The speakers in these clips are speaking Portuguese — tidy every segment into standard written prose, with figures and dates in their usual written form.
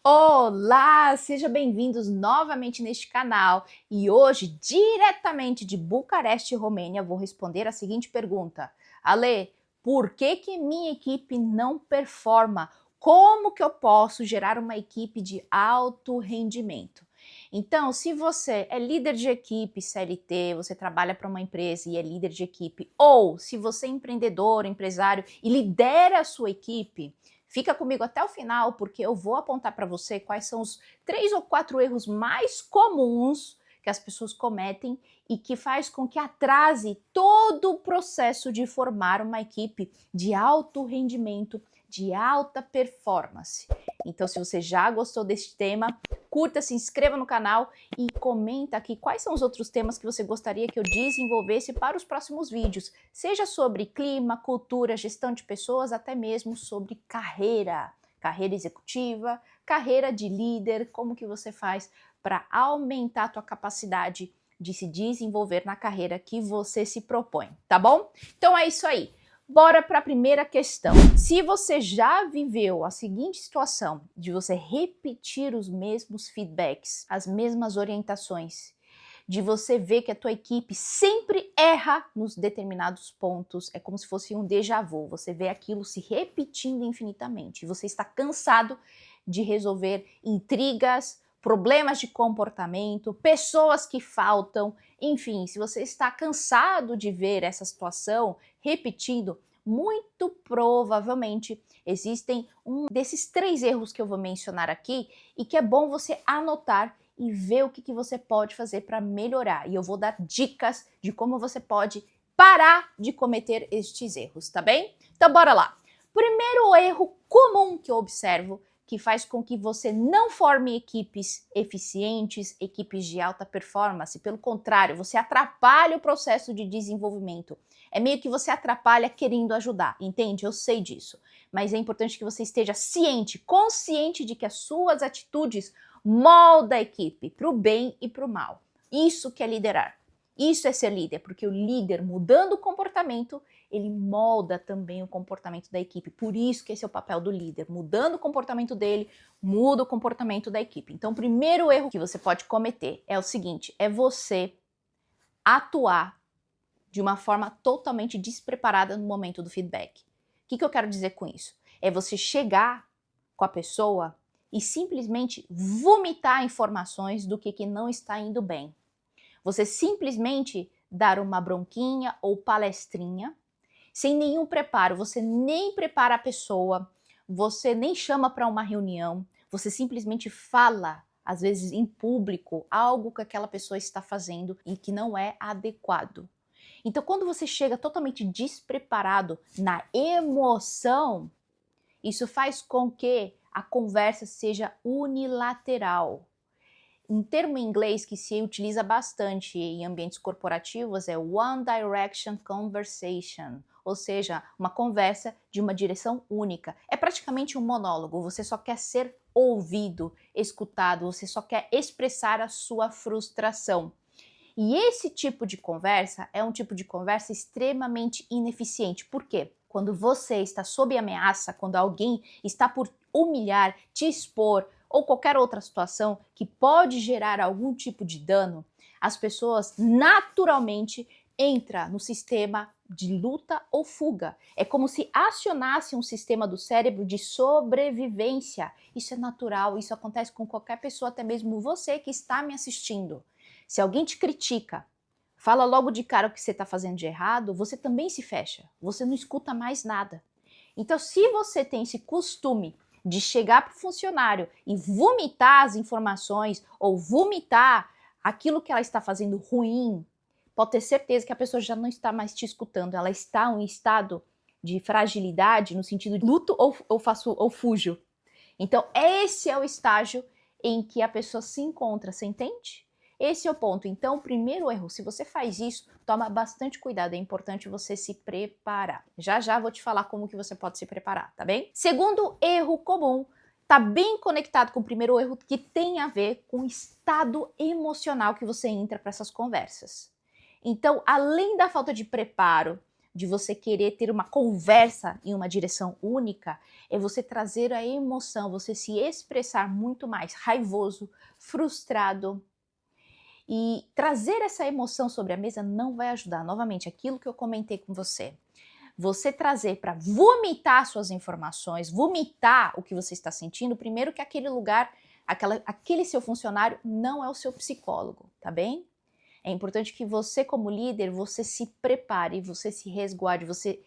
Olá, sejam bem-vindos novamente neste canal e hoje, diretamente de Bucareste, Romênia, vou responder a seguinte pergunta. Ale, por que minha equipe não performa? Como que eu posso gerar uma equipe de alto rendimento? Então, se você é líder de equipe CLT, você trabalha para uma empresa e é líder de equipe, ou se você é empreendedor, empresário e lidera a sua equipe, fica comigo até o final, porque eu vou apontar para você quais são os 3 ou 4 erros mais comuns que as pessoas cometem e que faz com que atrase todo o processo de formar uma equipe de alto rendimento, de alta performance. Então, se você já gostou deste tema, curta, se inscreva no canal e comenta aqui quais são os outros temas que você gostaria que eu desenvolvesse para os próximos vídeos, seja sobre clima, cultura, gestão de pessoas, até mesmo sobre carreira executiva, carreira de líder, como que você faz para aumentar a tua capacidade de se desenvolver na carreira que você se propõe, tá bom? Então é isso aí. Bora para a primeira questão. Se você já viveu a seguinte situação de você repetir os mesmos feedbacks, as mesmas orientações, de você ver que a tua equipe sempre erra nos determinados pontos, é como se fosse um déjà vu, você vê aquilo se repetindo infinitamente, você está cansado de resolver intrigas, problemas de comportamento, pessoas que faltam, enfim, se você está cansado de ver essa situação repetindo, muito provavelmente existem um desses 3 erros que eu vou mencionar aqui e que é bom você anotar e ver o que você pode fazer para melhorar. E eu vou dar dicas de como você pode parar de cometer estes erros, tá bem? Então bora lá. Primeiro erro comum que eu observo que faz com que você não forme equipes eficientes, equipes de alta performance. Pelo contrário, você atrapalha o processo de desenvolvimento. É meio que você atrapalha querendo ajudar, entende? Eu sei disso. Mas é importante que você esteja ciente, consciente de que as suas atitudes moldam a equipe para o bem e para o mal. Isso que é liderar. Isso é ser líder, porque o líder, mudando o comportamento, ele molda também o comportamento da equipe. Por isso que esse é o papel do líder. Mudando o comportamento dele, muda o comportamento da equipe. Então, o primeiro erro que você pode cometer é o seguinte, é você atuar de uma forma totalmente despreparada no momento do feedback. O que eu quero dizer com isso? É você chegar com a pessoa e simplesmente vomitar informações do que não está indo bem. Você simplesmente dar uma bronquinha ou palestrinha, sem nenhum preparo, você nem prepara a pessoa, você nem chama para uma reunião, você simplesmente fala, às vezes em público, algo que aquela pessoa está fazendo e que não é adequado. Então, quando você chega totalmente despreparado na emoção, isso faz com que a conversa seja unilateral. Um termo em inglês que se utiliza bastante em ambientes corporativos é One Direction Conversation, ou seja, uma conversa de uma direção única. É praticamente um monólogo, você só quer ser ouvido, escutado, você só quer expressar a sua frustração. E esse tipo de conversa é um tipo de conversa extremamente ineficiente. Por quê? Quando você está sob ameaça, quando alguém está por humilhar, te expor ou qualquer outra situação que pode gerar algum tipo de dano, as pessoas naturalmente entram no sistema de luta ou fuga. É como se acionasse um sistema do cérebro de sobrevivência. Isso é natural, isso acontece com qualquer pessoa, até mesmo você que está me assistindo. Se alguém te critica, fala logo de cara o que você está fazendo de errado, você também se fecha, você não escuta mais nada. Então, se você tem esse costume de chegar para o funcionário e vomitar as informações ou vomitar aquilo que ela está fazendo ruim, pode ter certeza que a pessoa já não está mais te escutando, ela está em um estado de fragilidade, no sentido de luto ou fujo. Então, esse é o estágio em que a pessoa se encontra, você entende? Esse é o ponto. Então, o primeiro erro, se você faz isso, toma bastante cuidado, é importante você se preparar. Já já vou te falar como que você pode se preparar, tá bem? Segundo erro comum, tá bem conectado com o primeiro erro, que tem a ver com o estado emocional que você entra para essas conversas. Então, além da falta de preparo, de você querer ter uma conversa em uma direção única é você trazer a emoção, você se expressar muito mais raivoso, frustrado. E trazer essa emoção sobre a mesa não vai ajudar. Novamente, aquilo que eu comentei com você. Você trazer para vomitar suas informações, vomitar o que você está sentindo, primeiro que aquele lugar, aquele seu funcionário não é o seu psicólogo, tá bem? É importante que você, como líder, você se prepare, você se resguarde, você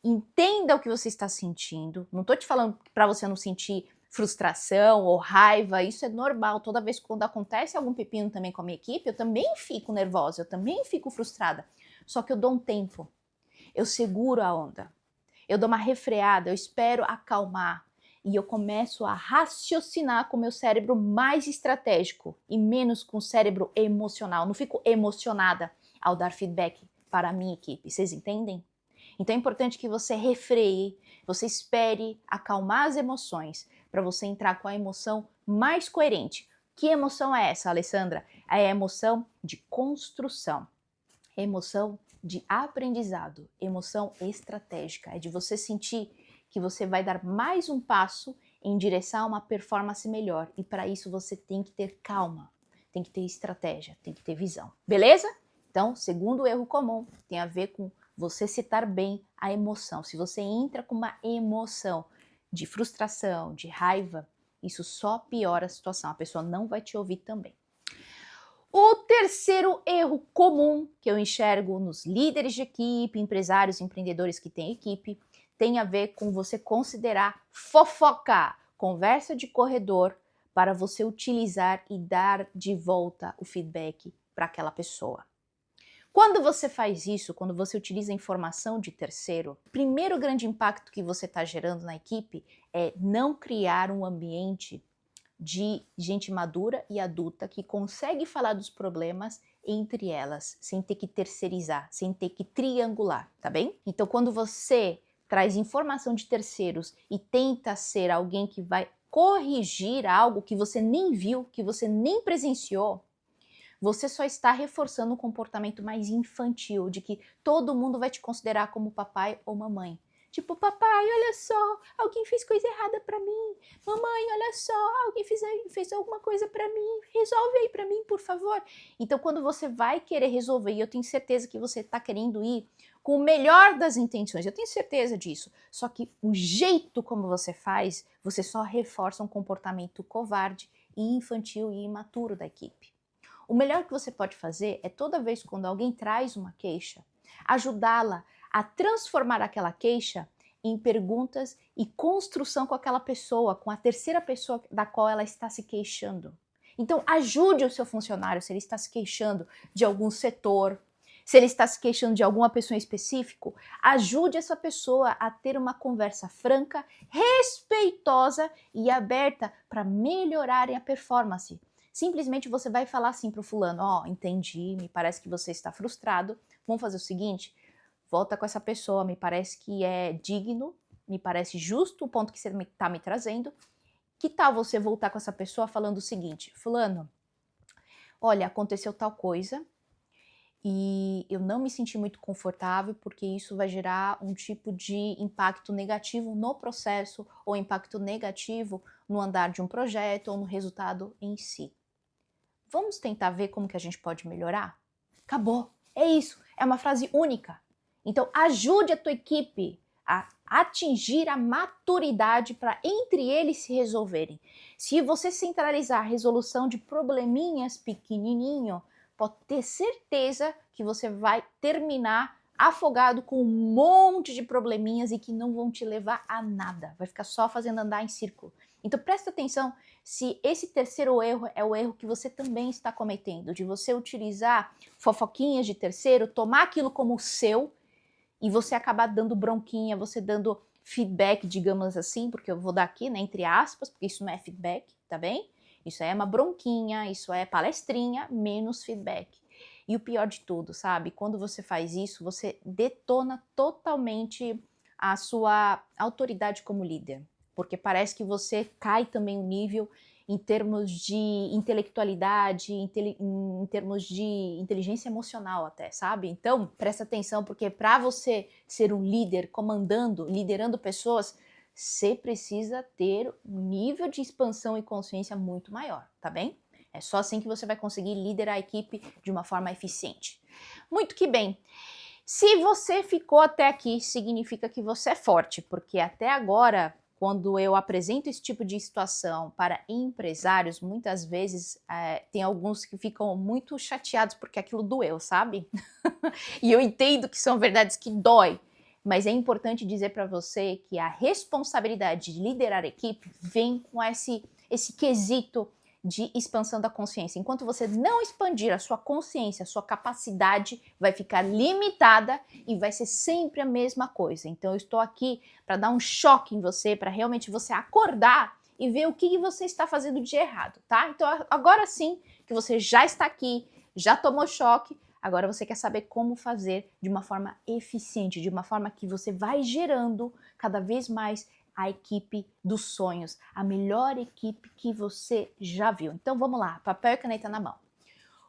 entenda o que você está sentindo. Não estou te falando para você não sentir frustração ou raiva, isso é normal. Toda vez quando acontece algum pepino também com a minha equipe, eu também fico nervosa, eu também fico frustrada. Só que eu dou um tempo, eu seguro a onda, eu dou uma refreada, eu espero acalmar e eu começo a raciocinar com o meu cérebro mais estratégico e menos com o cérebro emocional. Não fico emocionada ao dar feedback para a minha equipe, vocês entendem? Então é importante que você refreie, você espere acalmar as emoções para você entrar com a emoção mais coerente. Que emoção é essa, Alessandra? É a emoção de construção, emoção de aprendizado, emoção estratégica. É de você sentir que você vai dar mais um passo em direção a uma performance melhor. E para isso você tem que ter calma, tem que ter estratégia, tem que ter visão. Beleza? Então, segundo erro comum, tem a ver com você citar bem a emoção. Se você entra com uma emoção de frustração, de raiva, isso só piora a situação. A pessoa não vai te ouvir também. O terceiro erro comum que eu enxergo nos líderes de equipe, empresários, empreendedores que têm equipe, tem a ver com você considerar fofoca, conversa de corredor, para você utilizar e dar de volta o feedback para aquela pessoa. Quando você faz isso, quando você utiliza informação de terceiro, o primeiro grande impacto que você está gerando na equipe é não criar um ambiente de gente madura e adulta que consegue falar dos problemas entre elas, sem ter que terceirizar, sem ter que triangular, tá bem? Então, quando você traz informação de terceiros e tenta ser alguém que vai corrigir algo que você nem viu, que você nem presenciou, você só está reforçando um comportamento mais infantil, de que todo mundo vai te considerar como papai ou mamãe. Tipo, papai, olha só, alguém fez coisa errada pra mim. Mamãe, olha só, alguém fez alguma coisa pra mim. Resolve aí pra mim, por favor. Então, quando você vai querer resolver, e eu tenho certeza que você tá querendo ir com o melhor das intenções, eu tenho certeza disso. Só que o jeito como você faz, você só reforça um comportamento covarde e infantil e imaturo da equipe. O melhor que você pode fazer é toda vez quando alguém traz uma queixa, ajudá-la a transformar aquela queixa em perguntas e construção com aquela pessoa, com a terceira pessoa da qual ela está se queixando. Então, ajude o seu funcionário se ele está se queixando de algum setor, se ele está se queixando de alguma pessoa em específico, ajude essa pessoa a ter uma conversa franca, respeitosa e aberta para melhorarem a performance. Simplesmente você vai falar assim para o fulano, ó, entendi, me parece que você está frustrado, vamos fazer o seguinte, volta com essa pessoa, me parece que é digno, me parece justo o ponto que você está me trazendo. Que tal você voltar com essa pessoa falando o seguinte, fulano, olha, aconteceu tal coisa e eu não me senti muito confortável porque isso vai gerar um tipo de impacto negativo no processo ou impacto negativo no andar de um projeto ou no resultado em si. Vamos tentar ver como que a gente pode melhorar? Acabou. É isso. É uma frase única. Então, ajude a tua equipe a atingir a maturidade para entre eles se resolverem. Se você centralizar a resolução de probleminhas pequenininho, pode ter certeza que você vai terminar afogado com um monte de probleminhas e que não vão te levar a nada. Vai ficar só fazendo andar em círculo. Então presta atenção se esse terceiro erro é o erro que você também está cometendo, de você utilizar fofoquinhas de terceiro, tomar aquilo como seu e você acabar dando bronquinha, você dando feedback, digamos assim, porque eu vou dar aqui, né, entre aspas, porque isso não é feedback, tá bem? Isso é uma bronquinha, isso é palestrinha, menos feedback. E o pior de tudo, sabe? Quando você faz isso, você detona totalmente a sua autoridade como líder. Porque parece que você cai também o nível em termos de intelectualidade, em termos de inteligência emocional até, sabe? Então, presta atenção, porque para você ser um líder, comandando, liderando pessoas, você precisa ter um nível de expansão e consciência muito maior, tá bem? É só assim que você vai conseguir liderar a equipe de uma forma eficiente. Muito que bem. Se você ficou até aqui, significa que você é forte, porque até agora, quando eu apresento esse tipo de situação para empresários, muitas vezes tem alguns que ficam muito chateados porque aquilo doeu, sabe? E eu entendo que são verdades que dói, mas é importante dizer para você que a responsabilidade de liderar a equipe vem com esse quesito de expansão da consciência. Enquanto você não expandir a sua consciência, a sua capacidade vai ficar limitada e vai ser sempre a mesma coisa. Então eu estou aqui para dar um choque em você, para realmente você acordar e ver o que você está fazendo de errado, tá? Então agora sim que você já está aqui, já tomou choque, agora você quer saber como fazer de uma forma eficiente, de uma forma que você vai gerando cada vez mais a equipe dos sonhos, a melhor equipe que você já viu. Então vamos lá, papel e caneta na mão.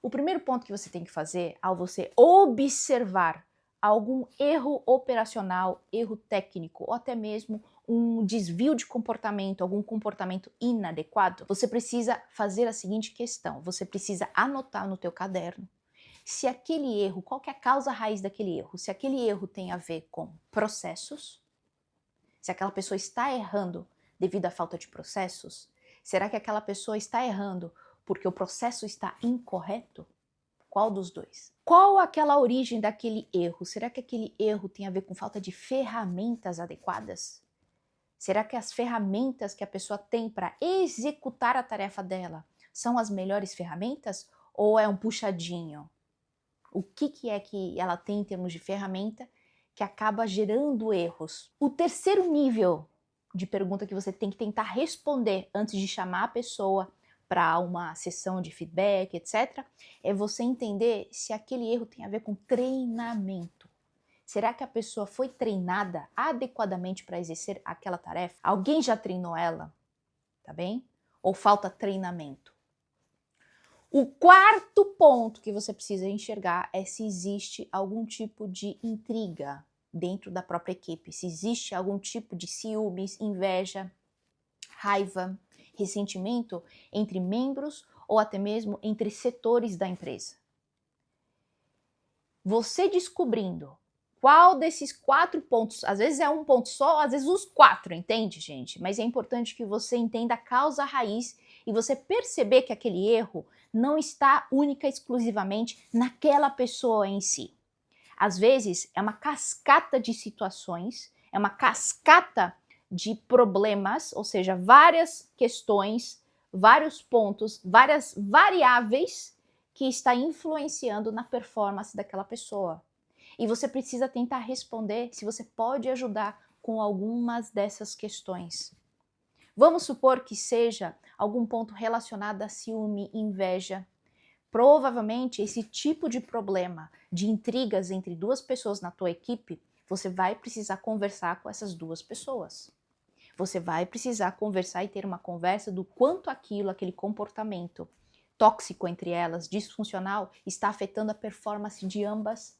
O primeiro ponto que você tem que fazer ao você observar algum erro operacional, erro técnico ou até mesmo um desvio de comportamento, algum comportamento inadequado, você precisa fazer a seguinte questão, você precisa anotar no teu caderno se aquele erro, qual que é a causa raiz daquele erro, se aquele erro tem a ver com processos, se aquela pessoa está errando devido à falta de processos? Será que aquela pessoa está errando porque o processo está incorreto? Qual dos dois? Qual aquela origem daquele erro? Será que aquele erro tem a ver com falta de ferramentas adequadas? Será que as ferramentas que a pessoa tem para executar a tarefa dela são as melhores ferramentas ou é um puxadinho? O que é que ela tem em termos de ferramenta que acaba gerando erros? O terceiro nível de pergunta que você tem que tentar responder antes de chamar a pessoa para uma sessão de feedback, etc., é você entender se aquele erro tem a ver com treinamento. Será que a pessoa foi treinada adequadamente para exercer aquela tarefa? Alguém já treinou ela? Tá bem? Ou falta treinamento? O quarto ponto que você precisa enxergar é se existe algum tipo de intriga dentro da própria equipe, se existe algum tipo de ciúmes, inveja, raiva, ressentimento entre membros ou até mesmo entre setores da empresa. Você descobrindo qual desses 4 pontos, às vezes é um ponto só, às vezes os 4, entende, gente? Mas é importante que você entenda a causa raiz e você perceber que aquele erro não está única e exclusivamente naquela pessoa em si. Às vezes é uma cascata de situações, é uma cascata de problemas, ou seja, várias questões, vários pontos, várias variáveis que está influenciando na performance daquela pessoa. E você precisa tentar responder se você pode ajudar com algumas dessas questões. Vamos supor que seja algum ponto relacionado a ciúme, inveja. Provavelmente esse tipo de problema de intrigas entre duas pessoas na tua equipe, você vai precisar conversar com essas duas pessoas. Você vai precisar conversar e ter uma conversa do quanto aquele comportamento tóxico entre elas, disfuncional, está afetando a performance de ambas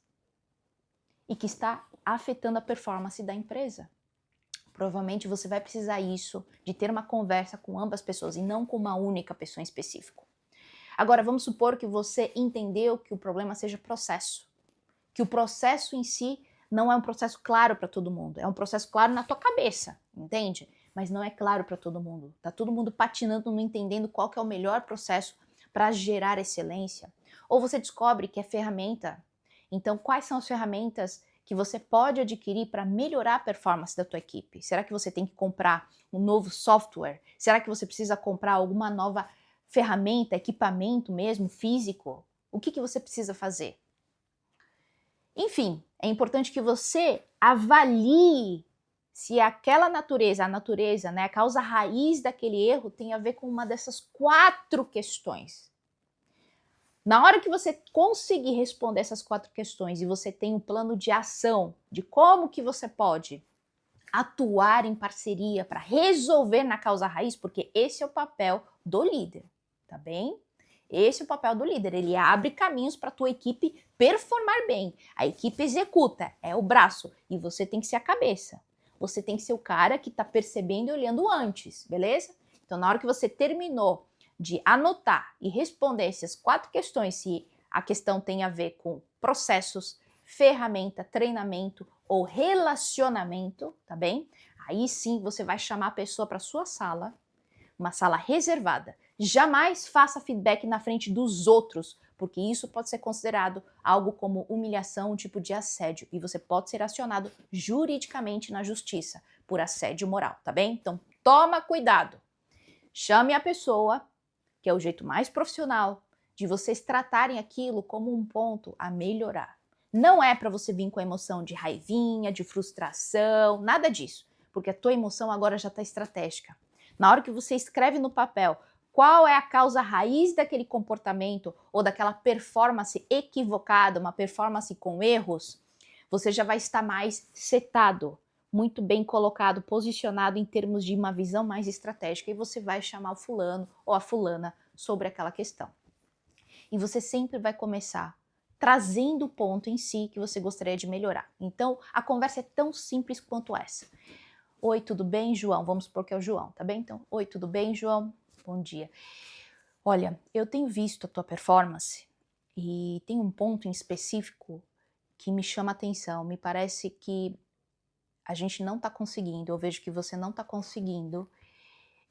e que está afetando a performance da empresa. Provavelmente você vai precisar de ter uma conversa com ambas pessoas e não com uma única pessoa em específico. Agora, vamos supor que você entendeu que o problema seja processo. Que o processo em si não é um processo claro para todo mundo. É um processo claro na tua cabeça, entende? Mas não é claro para todo mundo. Tá todo mundo patinando, não entendendo qual que é o melhor processo para gerar excelência. Ou você descobre que é ferramenta. Então, quais são as ferramentas que você pode adquirir para melhorar a performance da tua equipe? Será que você tem que comprar um novo software? Será que você precisa comprar alguma nova ferramenta, equipamento mesmo, físico? O que você precisa fazer? Enfim, é importante que você avalie se aquela natureza, né, a causa raiz daquele erro tem a ver com uma dessas 4 questões. Na hora que você conseguir responder essas 4 questões e você tem um plano de ação de como que você pode atuar em parceria para resolver na causa raiz, porque esse é o papel do líder, tá bem? Esse é o papel do líder, ele abre caminhos para a tua equipe performar bem. A equipe executa, é o braço, e você tem que ser a cabeça. Você tem que ser o cara que está percebendo e olhando antes, beleza? Então, na hora que você terminou de anotar e responder essas 4 questões, se a questão tem a ver com processos, ferramenta, treinamento ou relacionamento, tá bem? Aí sim você vai chamar a pessoa para sua sala, uma sala reservada. Jamais faça feedback na frente dos outros, porque isso pode ser considerado algo como humilhação, um tipo de assédio, e você pode ser acionado juridicamente na justiça por assédio moral, tá bem? Então toma cuidado. Chame a pessoa, que é o jeito mais profissional de vocês tratarem aquilo como um ponto a melhorar. Não é para você vir com a emoção de raivinha, de frustração, nada disso, porque a tua emoção agora já está estratégica. Na hora que você escreve no papel qual é a causa raiz daquele comportamento ou daquela performance equivocada, uma performance com erros, você já vai estar mais setado, muito bem colocado, posicionado em termos de uma visão mais estratégica, e você vai chamar o fulano ou a fulana sobre aquela questão. E você sempre vai começar trazendo o ponto em si que você gostaria de melhorar. Então, a conversa é tão simples quanto essa. Oi, tudo bem, João? Vamos supor que é o João, tá bem? Então, oi, tudo bem, João? Bom dia. Olha, eu tenho visto a tua performance e tem um ponto em específico que me chama a atenção. Me parece que a gente não está conseguindo, eu vejo que você não está conseguindo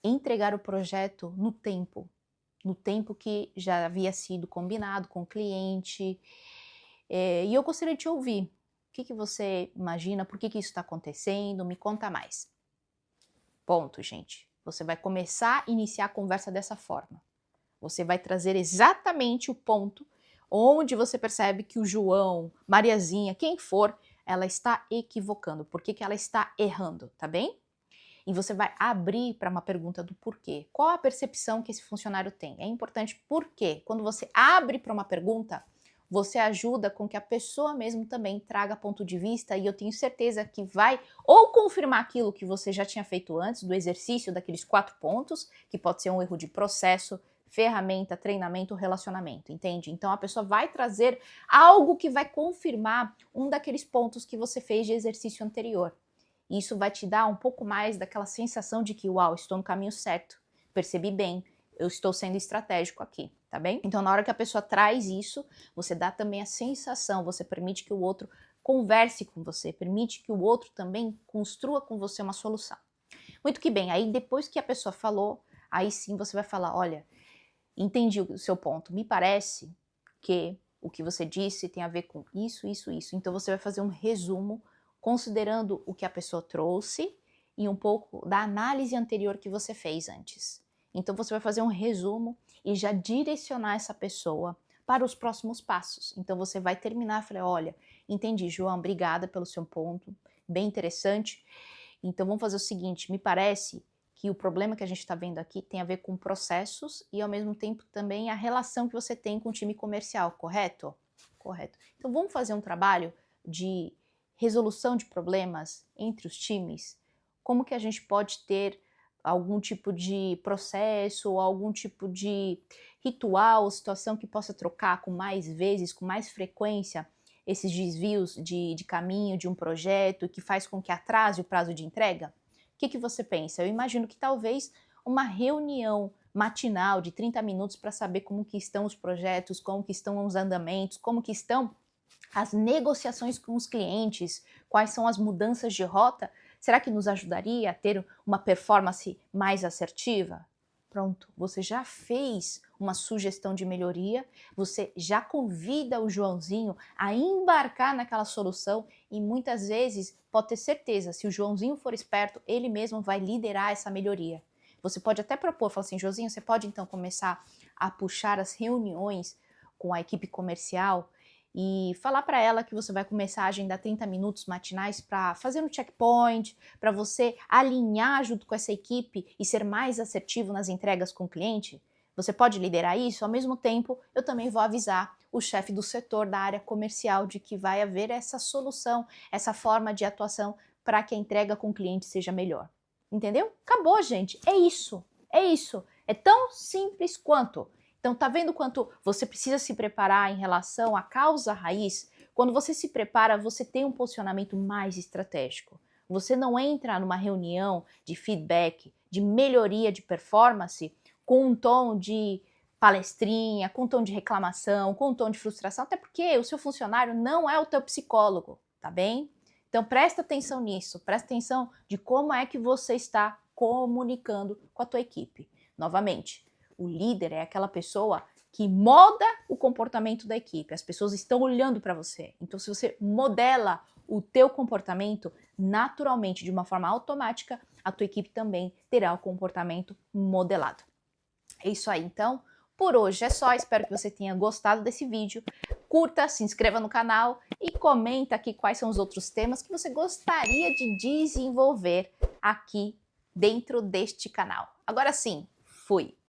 entregar o projeto no tempo que já havia sido combinado com o cliente. E eu gostaria de te ouvir. O que você imagina? Por que isso está acontecendo? Me conta mais. Ponto, gente. Você vai começar a iniciar a conversa dessa forma. Você vai trazer exatamente o ponto onde você percebe que o João, Mariazinha, quem for, ela está equivocando. Por que ela está errando, tá bem? E você vai abrir para uma pergunta do porquê. Qual a percepção que esse funcionário tem? É importante porque quando você abre para uma pergunta, você ajuda com que a pessoa mesmo também traga ponto de vista, e eu tenho certeza que vai ou confirmar aquilo que você já tinha feito antes, do exercício daqueles 4 pontos, que pode ser um erro de processo, ferramenta, treinamento, relacionamento, entende? Então a pessoa vai trazer algo que vai confirmar um daqueles pontos que você fez de exercício anterior. Isso vai te dar um pouco mais daquela sensação de que, uau, estou no caminho certo, percebi bem, eu estou sendo estratégico aqui, tá bem? Então, na hora que a pessoa traz isso, você dá também a sensação, você permite que o outro converse com você, permite que o outro também construa com você uma solução. Muito que bem, aí depois que a pessoa falou, aí sim você vai falar, olha, entendi o seu ponto, me parece que o que você disse tem a ver com isso, isso, isso. Então você vai fazer um resumo considerando o que a pessoa trouxe e um pouco da análise anterior que você fez antes. Então você vai fazer um resumo e já direcionar essa pessoa para os próximos passos. Então você vai terminar e falar, olha, entendi, João, obrigada pelo seu ponto, bem interessante. Então vamos fazer o seguinte, me parece que o problema que a gente está vendo aqui tem a ver com processos e ao mesmo tempo também a relação que você tem com o time comercial, correto? Correto. Então vamos fazer um trabalho de resolução de problemas entre os times. Como que a gente pode ter algum tipo de processo ou algum tipo de ritual ou situação que possa trocar com mais vezes, com mais frequência, esses desvios de caminho de um projeto que faz com que atrase o prazo de entrega? O que você pensa? Eu imagino que talvez uma reunião matinal de 30 minutos para saber como que estão os projetos, como que estão os andamentos, como que estão as negociações com os clientes, quais são as mudanças de rota, será que nos ajudaria a ter uma performance mais assertiva? Pronto, você já fez uma sugestão de melhoria, você já convida o Joãozinho a embarcar naquela solução e muitas vezes, pode ter certeza, se o Joãozinho for esperto, ele mesmo vai liderar essa melhoria. Você pode até propor, falar assim, Joãozinho, você pode então começar a puxar as reuniões com a equipe comercial e falar para ela que você vai começar a agendar 30 minutos matinais para fazer um checkpoint, para você alinhar junto com essa equipe e ser mais assertivo nas entregas com o cliente. Você pode liderar isso? Ao mesmo tempo, eu também vou avisar o chefe do setor da área comercial de que vai haver essa solução, essa forma de atuação para que a entrega com o cliente seja melhor. Entendeu? Acabou, gente. É isso. É isso. É tão simples quanto. Então, tá vendo quanto você precisa se preparar em relação à causa raiz? Quando você se prepara, você tem um posicionamento mais estratégico. Você não entra numa reunião de feedback, de melhoria de performance, com um tom de palestrinha, com um tom de reclamação, com um tom de frustração, até porque o seu funcionário não é o teu psicólogo, tá bem? Então presta atenção nisso, presta atenção de como é que você está comunicando com a tua equipe. Novamente, o líder é aquela pessoa que molda o comportamento da equipe. As pessoas estão olhando para você. Então, se você modela o teu comportamento, naturalmente, de uma forma automática, a tua equipe também terá o comportamento modelado. É isso aí, então. Por hoje é só. Espero que você tenha gostado desse vídeo. Curta, se inscreva no canal e comenta aqui quais são os outros temas que você gostaria de desenvolver aqui dentro deste canal. Agora sim, fui!